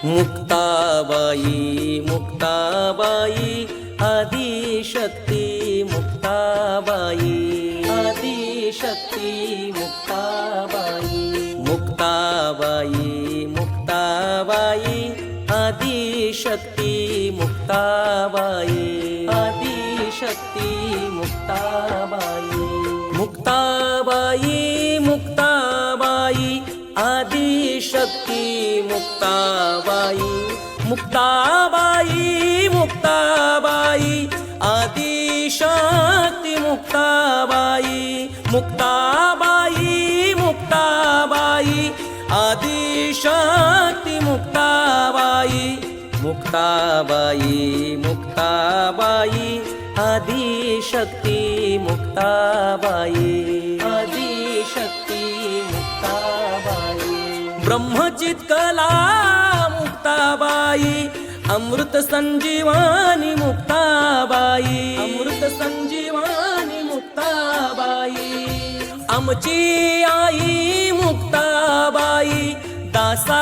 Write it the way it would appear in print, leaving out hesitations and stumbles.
मुक्ताबाई मुक्ताबाई आदिशक्ती मुक्ताबाई आदिशक्ती मुक्ताबाई मुक्ताबाई मुक्ताबाई आदिशक्ती मुक्ताबाई आदिशक्ती मुक्ताबाई मुक्ताबाई मुक्ताबाई आदिशक्ती मुक्ताबाई मुक्ताबाई मुक्ताबाई आदिशक्ती मुक्ताबाई मुक्ताबाई मुक्ताबाई आदिशक्ती मुक्ताबाई मुक्ताबाई मुक्ताबाई आदिशक्ती मुक्ताबाई आदिशक्ती मुक्ताबाई ब्रह्मचित कला मुक्ताबाई अमृत संजीवानी मुक्ताबाई अमृत संजीवानी मुक्ताबाई आमची आई मुक्ताबाई दासा